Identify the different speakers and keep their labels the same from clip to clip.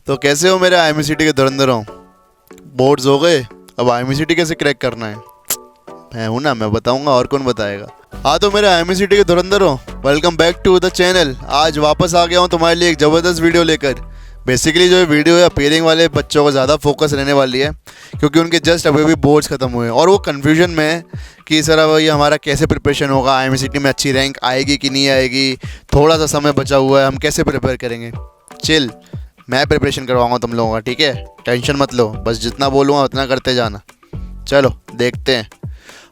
Speaker 1: तो कैसे हो मेरे आईएमसीटी के धुरंधरों? बोर्ड्स हो गए, अब आईएमसीटी कैसे क्रैक करना है? मैं हूं ना, मैं बताऊंगा, और कौन बताएगा। हाँ तो मेरे आईएमसीटी के धुरंधरों, welcome back to the channel. आज वापस आ गया हूँ तुम्हारे लिए एक ज़बरदस्त वीडियो लेकर। बेसिकली जो वीडियो है अपीयरिंग वाले बच्चों को ज़्यादा फोकस रहने वाली है, क्योंकि उनके जस्ट अभी भी बोर्ड्स ख़त्म हुए हैं और वो कन्फ्यूजन में है कि सर अब ये हमारा कैसे प्रिपरेशन होगा, आईएमसीटी में अच्छी रैंक आएगी कि नहीं आएगी, थोड़ा सा समय बचा हुआ है, हम कैसे प्रिपेयर करेंगे। चिल, मैं प्रिपरेशन करवाऊँगा तुम लोगों का, ठीक है? टेंशन मत लो, बस जितना बोलूँगा उतना करते जाना। चलो देखते हैं।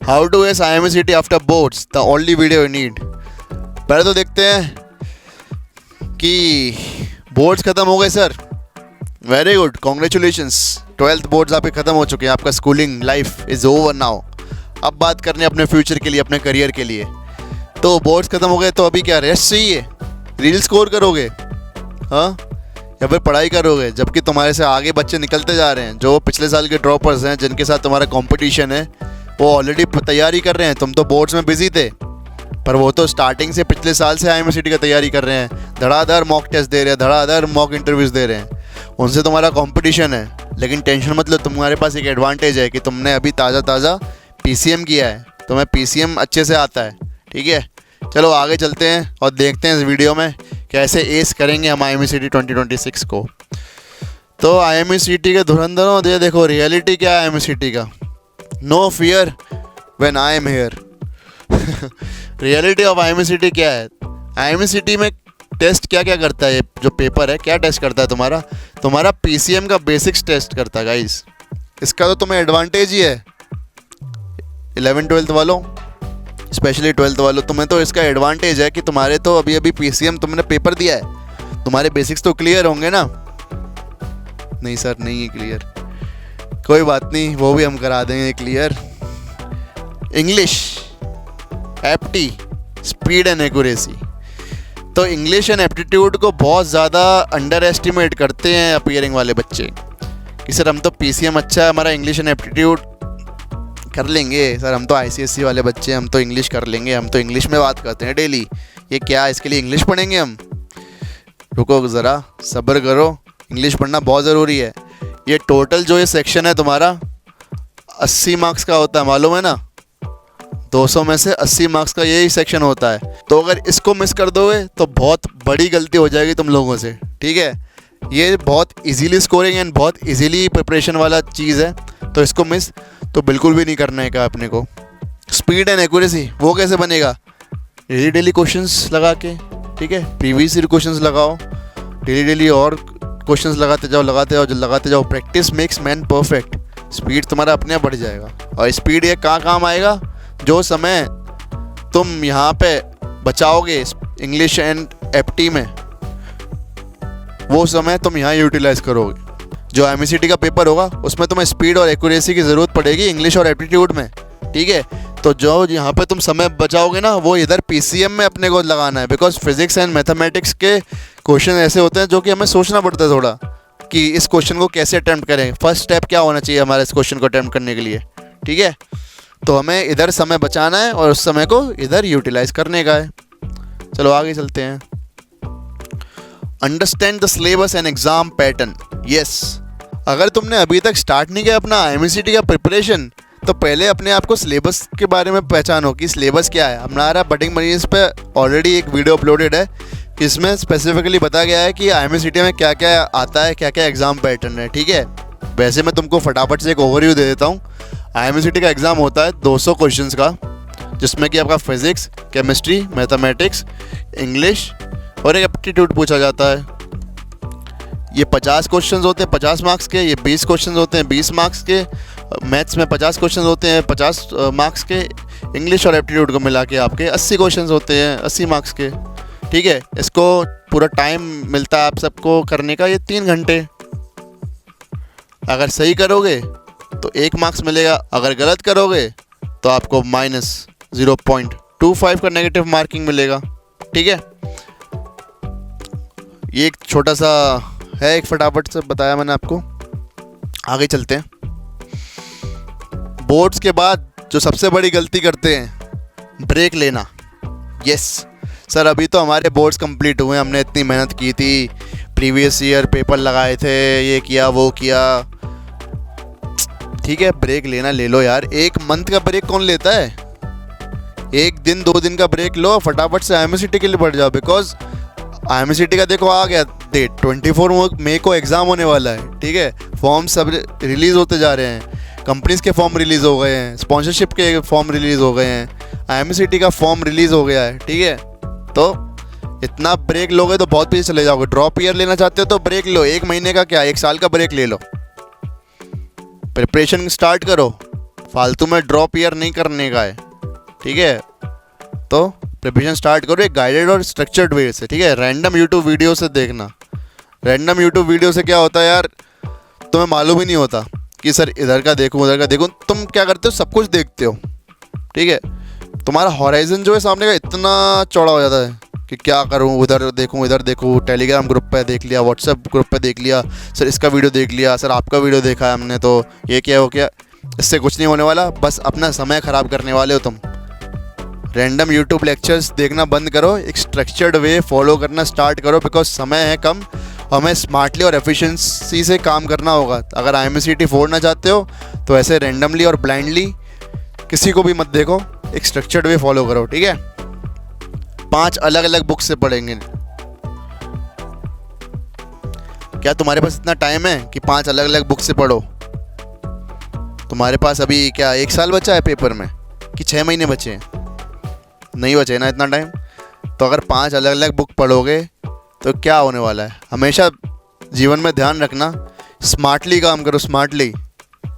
Speaker 1: How to ace IMCT after boards, the only video you need. पहले तो देखते हैं कि बोर्ड्स ख़त्म हो गए sir. Very good, congratulations, 12th बोर्ड्स आपके ख़त्म हो चुके हैं। आपका schooling life is over now. अब बात करनी है अपने फ्यूचर के लिए, अपने करियर के लिए। तो बोर्ड्स ख़त्म हो गए तो अभी क्या रेस्ट चाहिए? रील स्कोर करोगे हाँ, या फिर पढ़ाई करोगे? जबकि तुम्हारे से आगे बच्चे निकलते जा रहे हैं, जो पिछले साल के ड्रॉपर्स हैं, जिनके साथ तुम्हारा कंपटीशन है, वो ऑलरेडी तैयारी कर रहे हैं। तुम तो बोर्ड्स में बिजी थे, पर वो तो स्टार्टिंग से पिछले साल से आईएमसीटी का तैयारी कर रहे हैं, धड़ाधड़ मॉक टेस्ट दे रहे हैं, धड़ाधड़ मॉक इंटरव्यूज़ दे रहे हैं। उनसे तुम्हारा कंपटीशन है, लेकिन टेंशन मत लो, तुम्हारे पास एक एडवांटेज है कि तुमने अभी ताज़ा पीसीएम किया है, तुम्हें पीसीएम अच्छे से आता है, ठीक है? चलो आगे चलते हैं और देखते हैं इस वीडियो में कैसे एस करेंगे हम आईएमसीटी 2026 को। तो आईएमसीटी के धुरंधरों, दे देखो रियलिटी क्या है आईएमसीटी का। No fear when I am here. Reality of IMCT क्या है? आईएमसीटी में टेस्ट क्या क्या करता है? ये जो पेपर है क्या टेस्ट करता है? तुम्हारा पीसीएम का बेसिक्स टेस्ट करता है गाइस। इसका तो तुम्हें एडवांटेज ही है 11th-12th वालों, स्पेशली 12th वालों, तुम्हें तो इसका एडवांटेज है कि तुम्हारे तो अभी पीसीएम तुमने पेपर दिया है, तुम्हारे बेसिक्स तो क्लियर होंगे ना। नहीं सर नहीं है क्लियर, कोई बात नहीं, वो भी हम करा देंगे clear. English, apti, speed and accuracy. तो इंग्लिश एंड एप्टीट्यूड को बहुत ज़्यादा अंडर एस्टिमेट करते हैं अपीयरिंग वाले बच्चे कि सर हम तो पीसीएम अच्छा है, हमारा इंग्लिश एंड एप्टीट्यूड कर लेंगे सर, हम तो आईसीएसई वाले बच्चे, हम तो इंग्लिश कर लेंगे, हम तो इंग्लिश में बात करते हैं डेली, ये क्या इसके लिए इंग्लिश पढ़ेंगे हम? रुको ज़रा, सब्र करो, इंग्लिश पढ़ना बहुत ज़रूरी है। ये टोटल जो ये सेक्शन है तुम्हारा 80 मार्क्स का होता है, मालूम है ना? 200 में से 80 मार्क्स का यही सेक्शन होता है। तो अगर इसको मिस कर दोगे तो बहुत बड़ी गलती हो जाएगी तुम लोगों से, ठीक है? ये बहुत इजीली स्कोरिंग एंड बहुत इजीली प्रिपरेशन वाला चीज़ है, तो इसको मिस तो बिल्कुल भी नहीं करना है का अपने को। स्पीड एंड एक्यूरेसी वो कैसे बनेगा? डेली क्वेश्चंस लगा के, ठीक है? प्रीवियस ईयर क्वेश्चंस लगाओ, डेली और क्वेश्चंस लगाते जाओ। Practice makes man perfect. Speed तुम्हारा अपने आप बढ़ जाएगा। और स्पीड ये कहाँ काम आएगा? जो समय तुम यहाँ पे बचाओगे इंग्लिश एंड एप्टी में, वो समय तुम यहाँ यूटिलाइज करोगे। जो आईएमसीटी का पेपर होगा उसमें तुम्हें स्पीड और एक्यूरेसी की ज़रूरत पड़ेगी इंग्लिश और एप्टीट्यूड में, ठीक है? तो जो यहाँ पे तुम समय बचाओगे ना, वो इधर पीसीएम में अपने को लगाना है। बिकॉज फिजिक्स एंड मैथमेटिक्स के क्वेश्चन ऐसे होते हैं जो कि हमें सोचना पड़ता है थोड़ा कि इस क्वेश्चन को कैसे अटैम्प्ट करें, फर्स्ट स्टेप क्या होना चाहिए हमारे इस क्वेश्चन को अटैम्प्ट करने के लिए, ठीक है? तो हमें इधर समय बचाना है और उस समय को इधर यूटिलाइज करने का है। चलो आगे चलते हैं। Understand the syllabus and exam pattern. Yes, अगर तुमने अभी तक स्टार्ट नहीं किया अपना आईएमसीटी का प्रिपरेशन, तो पहले अपने आप को सिलेबस के बारे में पहचानो कि सिलेबस क्या है। हमारा बडिंग मरीज पे ऑलरेडी एक वीडियो अपलोडेड है, इसमें स्पेसिफिकली बताया गया है कि आईएमसीटी में क्या क्या आता है, क्या क्या एग्ज़ाम पैटर्न है, ठीक है? वैसे मैं तुमको फटाफट से एक ओवरव्यू दे देता हूँ। आईएमसीटी का एग्ज़ाम होता है 200 क्वेश्चंस का, जिसमें कि आपका फिज़िक्स, केमिस्ट्री, मैथमेटिक्स, इंग्लिश और एक एप्टीट्यूड पूछा जाता है। ये 50 क्वेश्चंस होते हैं 50 मार्क्स के, ये 20 क्वेश्चंस होते हैं 20 मार्क्स के, मैथ्स में 50 क्वेश्चंस होते हैं 50 मार्क्स के, इंग्लिश और एप्टीट्यूड को मिला के आपके 80 क्वेश्चंस होते हैं 80 मार्क्स के, ठीक है? इसको पूरा टाइम मिलता है आप सबको करने का, ये 3 घंटे। अगर सही करोगे तो 1 मार्क्स मिलेगा, अगर गलत करोगे तो आपको -0.25 का नेगेटिव मार्किंग मिलेगा, ठीक है? ये एक छोटा सा है, एक फटाफट से बताया मैंने आपको। आगे चलते हैं। बोर्ड्स के बाद जो सबसे बड़ी गलती करते हैं, ब्रेक लेना। यस सर, अभी तो हमारे बोर्ड्स कंप्लीट हुए, हमने इतनी मेहनत की थी, प्रीवियस ईयर पेपर लगाए थे, ये किया वो किया। ठीक है, ब्रेक लेना ले लो यार। 1 मंथ का ब्रेक कौन लेता है? 1 दिन 2 दिन का ब्रेक लो, फटाफट से IMCT के लिए बढ़ जाओ। बिकॉज IMCT का देखो आ गया डेट, 24 मई को एग्ज़ाम होने वाला है। ठीक है, फॉर्म सब रिलीज़ होते जा रहे हैं, कंपनीज़ के फॉर्म रिलीज़ हो गए हैं, स्पॉन्सरशिप के फॉर्म रिलीज़ हो गए हैं, IMCT का फॉर्म रिलीज़ हो गया है। ठीक है, तो इतना ब्रेक लोगे तो बहुत पीछे चले जाओगे। ड्रॉप ईयर लेना चाहते हो तो ब्रेक लो, 1 महीने का क्या 1 साल का ब्रेक ले लो, प्रिपरेशन स्टार्ट करो। फालतू में ड्रॉप ईयर नहीं करने का है। ठीक है, तो प्रिपरेशन स्टार्ट करो एक गाइडेड और स्ट्रक्चर्ड वे से। ठीक है, रैंडम यूट्यूब वीडियो से देखना। रैंडम यूट्यूब वीडियो से क्या होता है यार, तुम्हें मालूम ही नहीं होता कि सर इधर का देखूँ उधर का देखूँ। तुम क्या करते हो, सब कुछ देखते हो। ठीक है, तुम्हारा हॉराइजन जो है सामने का इतना चौड़ा हो जाता है कि क्या करूँ, उधर देखूँ इधर देखूँ, टेलीग्राम ग्रुप पे देख लिया, व्हाट्सएप ग्रुप पे देख लिया, सर इसका वीडियो देख लिया, सर आपका वीडियो देखा है हमने, तो ये क्या हो क्या। इससे कुछ नहीं होने वाला, बस अपना समय ख़राब करने वाले हो तुम। रैंडम यूट्यूब लेक्चर्स देखना बंद करो, एक स्ट्रक्चर्ड वे फॉलो करना स्टार्ट करो। बिकॉज समय है कम, हमें स्मार्टली और एफिशिएंसी से काम करना होगा। अगर IMCT फोड़ना चाहते हो तो ऐसे रैंडमली और ब्लाइंडली किसी को भी मत देखो, एक स्ट्रक्चर्ड वे फॉलो करो। ठीक है, 5 अलग अलग बुक से पढ़ेंगे। क्या तुम्हारे पास इतना टाइम है कि 5 अलग अलग बुक से पढ़ो? तुम्हारे पास अभी क्या 1 साल बचा है पेपर में कि 6 महीने बचे हैं? नहीं बचे ना इतना टाइम। तो अगर 5 अलग अलग बुक पढ़ोगे तो क्या होने वाला है। हमेशा जीवन में ध्यान रखना, स्मार्टली काम करो, स्मार्टली,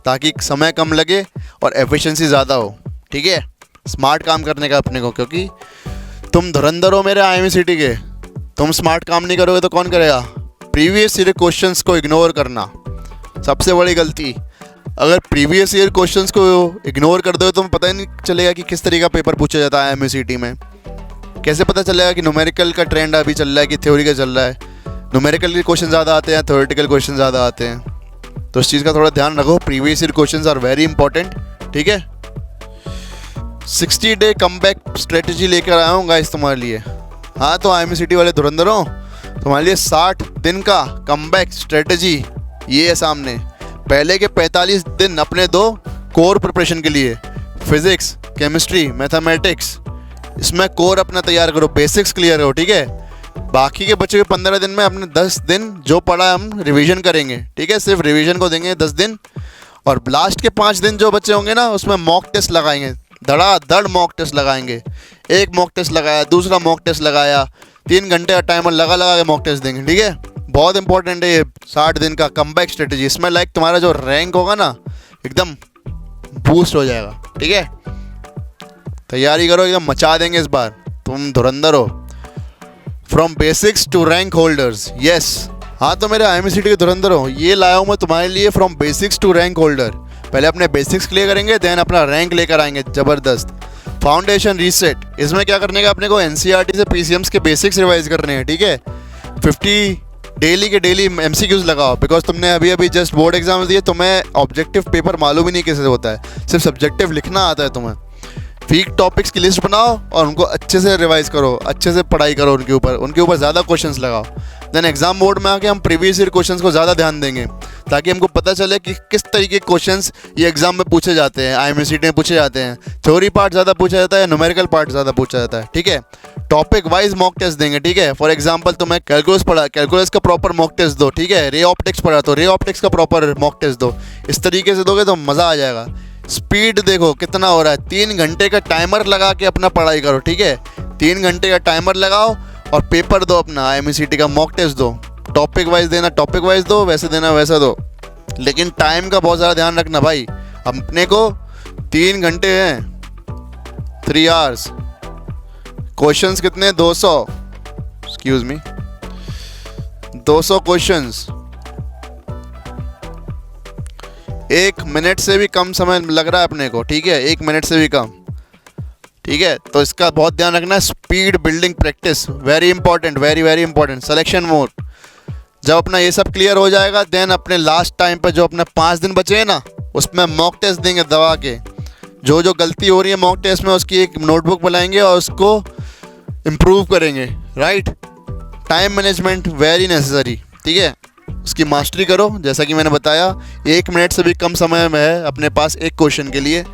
Speaker 1: ताकि समय कम लगे और एफिशिएंसी ज़्यादा हो। ठीक है, स्मार्ट काम करने का अपने को, क्योंकि तुम धुरंधर हो मेरे IMCT के। तुम स्मार्ट काम नहीं करोगे तो कौन करेगा। प्रीवियस ईयर क्वेश्चंस को इग्नोर करना सबसे बड़ी गलती। अगर प्रीवियस ईयर क्वेश्चंस को इग्नोर कर दो तो तुम्हें पता ही नहीं चलेगा कि किस तरीके का पेपर पूछा जाता है IMCT में। कैसे पता चलेगा कि न्यूमेरिकल का ट्रेंड अभी चल रहा है कि थ्योरी का चल रहा है। न्यूमेरिकल के क्वेश्चन ज़्यादा आते हैं, थ्योरेटिकल क्वेश्चन ज़्यादा आते हैं। तो इस चीज़ का थोड़ा ध्यान रखो। Previous year questions are very important. ठीक है, 60 डे कमबैक स्ट्रेटजी लेकर आया हूँ गाइस तुम्हारे लिए। हाँ, तो IMCT वाले धुरंधरों, तुम्हारे लिए 60 दिन का कमबैक स्ट्रेटजी ये है सामने। पहले के 45 दिन अपने दो कोर प्रिपरेशन के लिए, फिजिक्स, केमिस्ट्री, मैथमेटिक्स, इसमें कोर अपना तैयार करो, बेसिक्स क्लियर करो। ठीक है, बाकी के बचे हुए 15 दिन में अपने 10 दिन जो पढ़ा है हम रिवीजन करेंगे। ठीक है, सिर्फ रिवीजन को देंगे 10 दिन, और लास्ट के 5 दिन जो बच्चे होंगे ना उसमें मॉक टेस्ट लगाएंगे, धड़ाधड़ मॉक टेस्ट लगाएंगे। एक मॉक टेस्ट लगाया, दूसरा मॉक टेस्ट लगाया, 3 घंटे का टाइमर लगा लगा के मॉक टेस्ट देंगे। ठीक है, बहुत इंपॉर्टेंट है ये 60 दिन का कमबैक स्ट्रेटजी। इसमें लाइक तुम्हारा जो रैंक होगा ना एकदम बूस्ट हो जाएगा। ठीक है, तैयारी करो, एकदम मचा देंगे इस बार। तुम धुरंधर हो। From basics to rank holders, yes. हाँ, तो मेरे IMCT के धुरंधर हो, ये लाया हूँ मैं तुम्हारे लिए, from basics to rank holder. पहले अपने बेसिक्स क्लियर करेंगे, देन अपना रैंक लेकर आएंगे ज़बरदस्त। फाउंडेशन रीसेट, इसमें क्या करने का अपने को NCERT से PCMs के बेसिक्स रिवाइज करने हैं। ठीक है, 50 डेली के डेली MCQs लगाओ। बिकॉज तुमने अभी अभी जस्ट बोर्ड एग्जाम दिए, तुम्हें ऑब्जेक्टिव पेपर मालूम ही नहीं कैसे होता है, सिर्फ सब्जेक्टिव लिखना आता है तुम्हें। वीक टॉपिक्स की लिस्ट बनाओ और उनको अच्छे से रिवाइज करो, अच्छे से पढ़ाई करो, उनके ऊपर ज़्यादा क्वेश्चंस लगाओ। देन एग्जाम बोर्ड में आके हम प्रीवियस ईयर क्वेश्चंस को ज़्यादा ध्यान देंगे, ताकि हमको पता चले कि किस तरीके के क्वेश्चंस ये एग्जाम में पूछे जाते हैं, IMCT में पूछे जाते हैं। थ्योरी पार्ट ज़्यादा पूछा जाता है, न्यूमेरिकल पार्ट ज़्यादा पूछा जाता है। ठीक है, टॉपिक वाइज मॉक टेस्ट देंगे। ठीक है, फॉर एग्जाम्पल तुम्हें कैलकुलस पढ़ा, कैलकुलस का प्रॉपर मॉक टेस्ट दो। ठीक है, रे ऑप्टिक्स पढ़ा तो रे ऑप्टिक्स का प्रॉपर मॉक टेस्ट दो। इस तरीके से दोगे तो मज़ा आ जाएगा। स्पीड देखो कितना हो रहा है, 3 घंटे का टाइमर लगा के अपना पढ़ाई करो। ठीक है, 3 घंटे का टाइमर लगाओ और पेपर दो, अपना IMCT का मॉक टेस्ट दो। टॉपिक वाइज देना टॉपिक वाइज दो, वैसे देना वैसा दो, लेकिन टाइम का बहुत ज़्यादा ध्यान रखना भाई। अपने को 3 घंटे हैं, 3 आवर्स। क्वेश्चंस कितने, 200, एक्सक्यूज मी, 200 क्वेश्चंस। 1 मिनट से भी कम समय लग रहा है अपने को। ठीक है, 1 मिनट से भी कम। ठीक है, तो इसका बहुत ध्यान रखना। Speed building practice very important, very very important. Selection mode, जब अपना ये सब क्लियर हो जाएगा, देन अपने लास्ट टाइम पे जो अपने 5 दिन बचे हैं ना, उसमें मॉक टेस्ट देंगे दबा के। जो जो गलती हो रही है मॉक टेस्ट में, उसकी एक नोटबुक बनाएंगे और उसको इम्प्रूव करेंगे। Right, time management very necessary. ठीक है, उसकी मास्टरी करो। जैसा कि मैंने बताया 1 मिनट से भी कम समय में है अपने पास एक क्वेश्चन के लिए,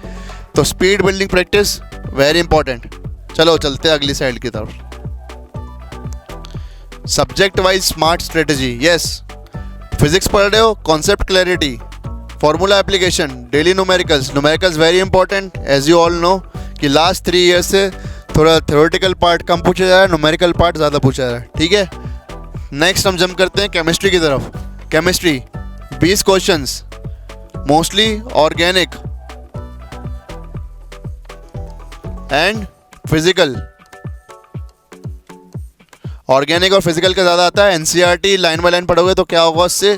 Speaker 1: तो speed building practice very important. चलो चलते हैं अगली साइड की तरफ। Subject wise smart strategy, yes. Physics पढ़ रहे हो, concept clarity, formula application, daily numericals. Numericals very important as you all know कि लास्ट 3 ईयर्स से थोड़ा थ्योरेटिकल पार्ट कम पूछा जा रहा है, न्यूमेरिकल पार्ट ज़्यादा पूछा जा रहा है, ठीक है। नेक्स्ट हम जंप करते हैं केमिस्ट्री की तरफ। Chemistry 20 questions, mostly organic and physical. Organic और फिजिकल का ज़्यादा आता है। एनसीईआरटी लाइन बाय लाइन पढ़ोगे तो क्या होगा उससे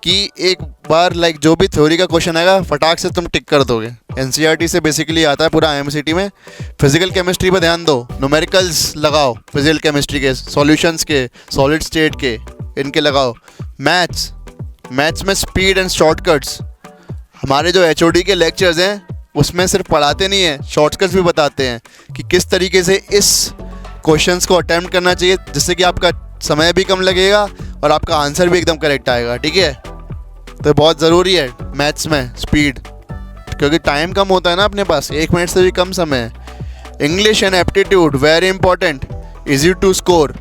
Speaker 1: कि एक बार लाइक जो भी थ्योरी का क्वेश्चन आएगा फटाक से तुम टिक कर दोगे। एनसीईआरटी से बेसिकली आता है पूरा आईएमसीटी में। फिजिकल केमिस्ट्री पर ध्यान दो, न्यूमेरिकल्स लगाओ फिजिकल केमिस्ट्री के, सॉल्यूशंस के, सॉलिड स्टेट के, इनके लगाओ। मैथ्स में स्पीड एंड शॉर्टकट्स। हमारे जो एचओडी के लेक्चर्स हैं उसमें सिर्फ पढ़ाते नहीं हैं, शॉर्टकट्स भी बताते हैं कि किस तरीके से इस क्वेश्चंस को अटेम्प्ट करना चाहिए, जिससे कि आपका समय भी कम लगेगा और आपका आंसर भी एकदम करेक्ट आएगा, ठीक है। तो बहुत ज़रूरी है मैथ्स में स्पीड, क्योंकि टाइम कम होता है ना अपने पास, 1 मिनट से भी कम समय है। English and aptitude very important, easy to score,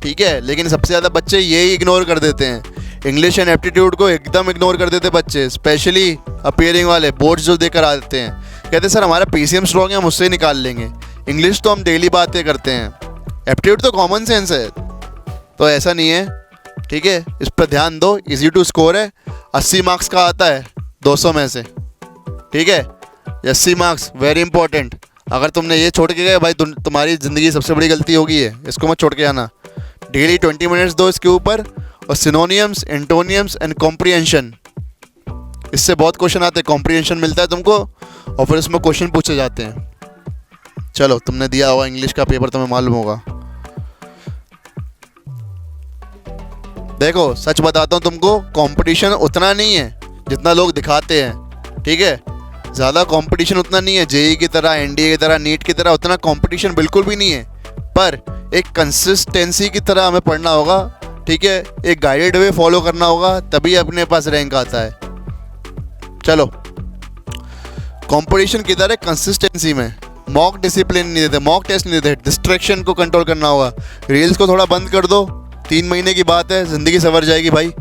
Speaker 1: ठीक है। लेकिन सबसे ज़्यादा बच्चे यही इग्नोर कर देते हैं, इंग्लिश एंड एप्टीट्यूड को एकदम इग्नोर कर देते बच्चे, स्पेशली अपीयरिंग वाले बोर्ड्स जो देकर आते हैं। कहते हैं सर हमारा पीसीएम स्ट्रॉन्ग है, हम उससे ही निकाल लेंगे। इंग्लिश तो हम डेली बातें करते हैं, एप्टीट्यूड तो कॉमन सेंस है, तो ऐसा नहीं है, ठीक है। इस पर ध्यान दो, इजी टू स्कोर है, 80 मार्क्स का आता है 200 में से, ठीक है। 80 मार्क्स वेरी इंपॉर्टेंट। अगर तुमने ये छोड़ के गए भाई, तुम्हारी ज़िंदगी सबसे बड़ी गलती होगी है, इसको मत छोड़ के आना। डेली 20 मिनट्स दो इसके ऊपर, और सिनोनियम्स, एंटोनियम्स एंड कॉम्प्रिहेंशन, इससे बहुत क्वेश्चन आते हैं। कॉम्प्रिहेंशन मिलता है तुमको और फिर उसमें क्वेश्चन पूछे जाते हैं। चलो तुमने दिया होगा इंग्लिश का पेपर, तुम्हें मालूम होगा। देखो सच बताता हूँ तुमको, कंपटीशन उतना नहीं है जितना लोग दिखाते हैं, ठीक है। ज़्यादा कंपटीशन उतना नहीं है, जेईई की तरह, एनडीए की तरह, नीट की तरह उतना कंपटीशन बिल्कुल भी नहीं है। पर एक कंसिस्टेंसी की तरह हमें पढ़ना होगा, ठीक है। एक गाइडेड वे फॉलो करना होगा, तभी अपने पास रैंक आता है। चलो कंपटीशन किधर है? कंसिस्टेंसी में। मॉक डिसिप्लिन नहीं देते, मॉक टेस्ट नहीं देते, डिस्ट्रैक्शन को कंट्रोल करना होगा। रील्स को थोड़ा बंद कर दो, 3 महीने की बात है, ज़िंदगी संवर जाएगी भाई।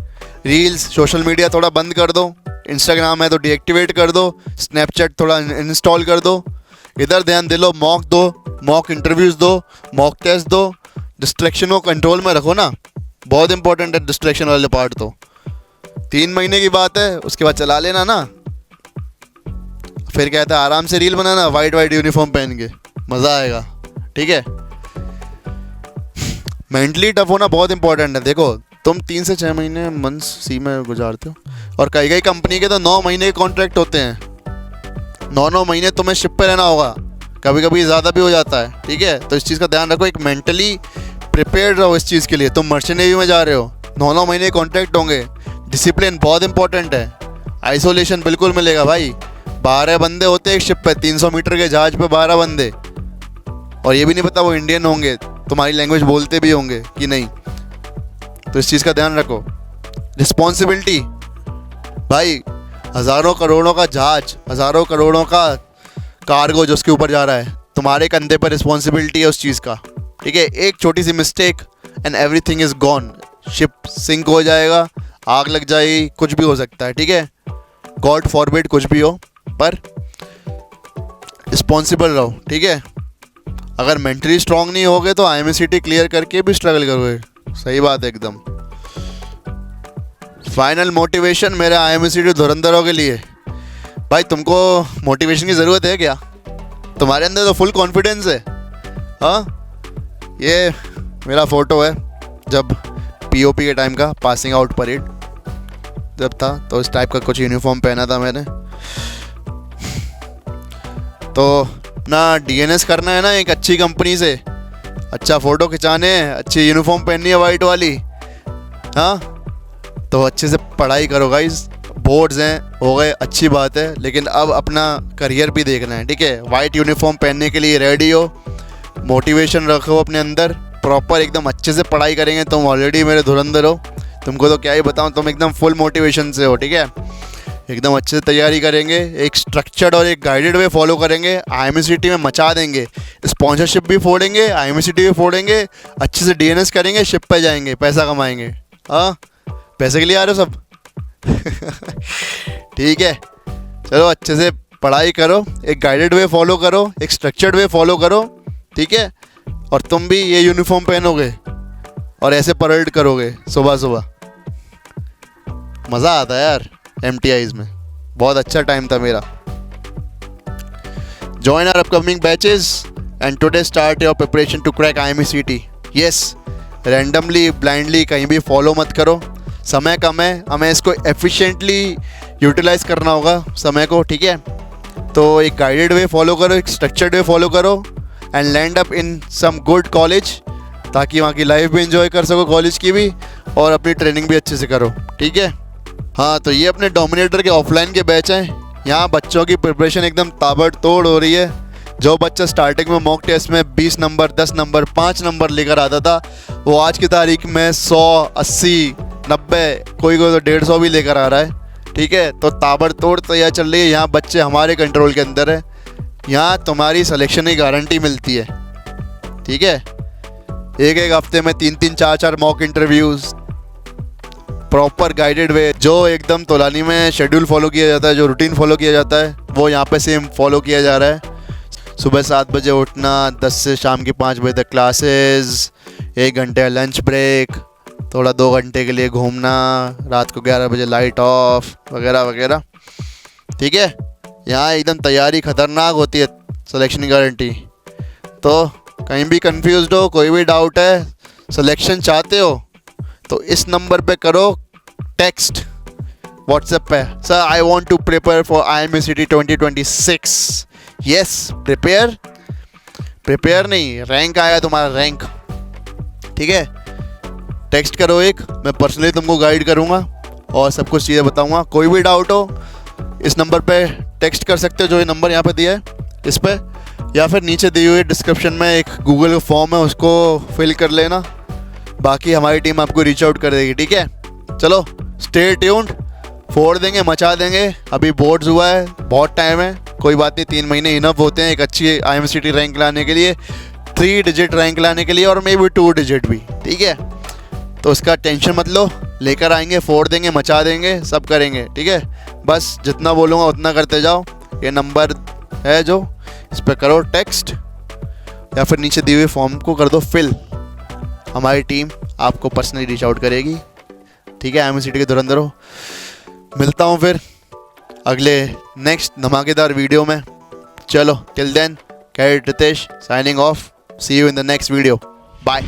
Speaker 1: रील्स, सोशल मीडिया थोड़ा बंद कर दो, इंस्टाग्राम है तो डीएक्टिवेट कर दो, स्नैपचैट थोड़ा इंस्टॉल कर दो, इधर ध्यान दे लो, मॉक दो, मॉक इंटरव्यूज़ दो, मॉक टेस्ट दो, डिस्ट्रैक्शन को कंट्रोल में रखो ना, बहुत इंपॉर्टेंट है डिस्ट्रैक्शन वाले पार्ट। तो 3 महीने की बात है, उसके बाद चला लेना ना। फिर कहता है आराम से रील बनाना, वाइट यूनिफॉर्म पहन के, मज़ा आएगा, ठीक है। मेंटली टफ होना बहुत इंपॉर्टेंट है। देखो तुम 3 से 6 महीने मंथ्स सी में गुजारते हो, और कई कंपनी के तो 9 महीने के कॉन्ट्रैक्ट होते हैं। 9 महीने तुम्हें शिप पे रहना होगा, कभी कभी ज़्यादा भी हो जाता है, ठीक है। तो इस चीज़ का ध्यान रखो, एक मेंटली प्रिपेयर्ड रहो इस चीज़ के लिए। तुम मर्चेंट नेवी में जा रहे हो, 9 महीने कॉन्ट्रैक्ट होंगे। डिसिप्लिन बहुत इंपॉर्टेंट है, आइसोलेशन बिल्कुल मिलेगा भाई। 12 बंदे होते हैं एक शिप पे, 300 मीटर के जहाज पे 12 बंदे, और ये भी नहीं पता वो इंडियन होंगे, तुम्हारी लैंग्वेज बोलते भी होंगे कि नहीं। तो इस चीज़ का ध्यान रखो। रिस्पॉन्सिबिलिटी भाई, हज़ारों करोड़ों का जहाज, हज़ारों करोड़ों का कार्गो जो उसके ऊपर जा रहा है, तुम्हारे कंधे पर रिस्पॉन्सिबिलिटी है उस चीज़ का, ठीक है। एक छोटी सी mistake and everything is gone, ship sink हो जाएगा, आग लग जाएगी, कुछ भी हो सकता है, ठीक है। गॉड फॉरबिड कुछ भी हो, पर रिस्पॉन्सिबल रहो, ठीक है। अगर मेंटली स्ट्रांग नहीं होगे तो आईएमसीटी क्लियर करके भी स्ट्रगल करोगे, सही बात है एकदम। फाइनल मोटिवेशन मेरे आईएमसीटी धुरंधरों के लिए, भाई तुमको मोटिवेशन की ज़रूरत है क्या? तुम्हारे अंदर तो फुल कॉन्फिडेंस है। हाँ, ये मेरा फ़ोटो है जब पीओपी के टाइम का, पासिंग आउट परेड जब था, तो इस टाइप का कुछ यूनिफॉर्म पहना था मैंने। तो अपना डीएनएस करना है ना एक अच्छी कंपनी से, अच्छा फ़ोटो खिंचाने हैं, अच्छी यूनिफॉर्म पहननी है वाइट वाली। हाँ, तो अच्छे से पढ़ाई करो गाइस। बोर्ड्स हैं, हो गए, अच्छी बात है, लेकिन अब अपना करियर भी देखना है, ठीक है। वाइट यूनिफॉर्म पहनने के लिए रेडी हो, मोटिवेशन रखो अपने अंदर, प्रॉपर एकदम अच्छे से पढ़ाई करेंगे। तुम ऑलरेडी मेरे धुरंधर हो, तुमको तो क्या ही बताऊँ, तुम एकदम फुल मोटिवेशन से हो, ठीक है। एकदम अच्छे से तैयारी करेंगे, एक स्ट्रक्चर्ड और एक गाइडेड वे फॉलो करेंगे, IMCT में मचा देंगे, स्पॉन्सरशिप भी फोड़ेंगे, IMCT भी फोड़ेंगे, अच्छे से DNS करेंगे, शिप पे जाएंगे, पैसा कमाएंगे। हाँ, पैसे के लिए आ रहे हो सब? ठीक है, चलो अच्छे से पढ़ाई करो, एक गाइडेड वे फॉलो करो, एक स्ट्रक्चर्ड वे फॉलो करो, ठीक है। और तुम भी ये यूनिफॉर्म पहनोगे और ऐसे परेड करोगे सुबह सुबह, मज़ा आता है यार। MTIs में बहुत अच्छा टाइम था मेरा। Join our upcoming batches and today start your preparation to crack IMCT. Yes, randomly, blindly कहीं भी फॉलो मत करो, समय कम है, हमें इसको एफिशिएंटली यूटिलाइज करना होगा समय को, ठीक है। तो एक गाइडेड वे फॉलो करो, एक स्ट्रक्चर्ड वे फॉलो करो and land up in some good college, ताकि वहाँ की लाइफ भी इंजॉय कर सको कॉलेज की भी, और अपनी ट्रेनिंग भी अच्छे से करो, ठीक है। हाँ, तो ये अपने डोमिनेटर के ऑफलाइन के बैच हैं। यहाँ बच्चों की प्रिपरेशन एकदम ताबड़तोड़ हो रही है। जो बच्चा स्टार्टिंग में मॉक टेस्ट में 20 नंबर, 10 नंबर, 5 नंबर लेकर आता था, वो आज की तारीख में 100, 80, 90, कोई कोई तो 150 भी लेकर आ रहा है, ठीक है। तो ताबड़तोड़ तैयारी चल रही है। यहाँ बच्चे हमारे कंट्रोल के अंदर है। यहाँ तुम्हारी सिलेक्शन की गारंटी मिलती है, ठीक है। एक एक हफ्ते में 3-3, 4-4 मॉक इंटरव्यूज़, प्रॉपर गाइडेड वे, जो एकदम तोलानी में शेड्यूल फॉलो किया जाता है, जो रूटीन फॉलो किया जाता है, वो यहाँ पे सेम फॉलो किया जा रहा है। सुबह 7 बजे उठना, 10 से शाम की 5 बजे तक क्लासेस, 1 घंटे लंच ब्रेक, थोड़ा 2 घंटे के लिए घूमना, रात को 11 बजे लाइट ऑफ, वगैरह वगैरह, ठीक है। यहाँ एकदम तैयारी खतरनाक होती है, सिलेक्शन की गारंटी। तो कहीं भी कंफ्यूज्ड हो, कोई भी डाउट है, सिलेक्शन चाहते हो, तो इस नंबर पे करो टेक्स्ट व्हाट्सएप पे, sir I want to prepare for IMCT 2026। Yes, prepare नहीं, रैंक आया तुम्हारा, रैंक, ठीक है। टेक्स्ट करो एक, मैं पर्सनली तुमको गाइड करूँगा और सब कुछ चीज़ें बताऊँगा। कोई भी डाउट हो इस नंबर पे टेक्स्ट कर सकते हो, जो ये नंबर यहाँ पे दिया है इस पे, या फिर नीचे दिए हुए डिस्क्रिप्शन में एक गूगल फॉर्म है, उसको फिल कर लेना। बाकी हमारी टीम आपको रीच आउट कर देगी, ठीक है। चलो स्टे ट्यून्ड, फोड़ देंगे, मचा देंगे। अभी बोर्ड्स हुआ है, बहुत टाइम है, कोई बात नहीं, 3 महीने इनफ होते हैं एक अच्छी IMCT रैंक लाने के लिए, 3 डिजिट रैंक लाने के लिए, और मे बी 2 डिजिट भी, ठीक है। तो उसका टेंशन मत लो, लेकर आएंगे, फोड़ देंगे, मचा देंगे, सब करेंगे, ठीक है। बस जितना बोलूँगा उतना करते जाओ। ये नंबर है जो, इस पर करो टेक्स्ट, या फिर नीचे दिए हुए फॉर्म को कर दो फिल। हमारी टीम आपको पर्सनली रीच आउट करेगी, ठीक है। IMCT के धुरंधर हो। मिलता हूँ फिर अगले नेक्स्ट धमाकेदार वीडियो में। चलो, till then, cadet Ritesh signing off. See you in the next video. Bye.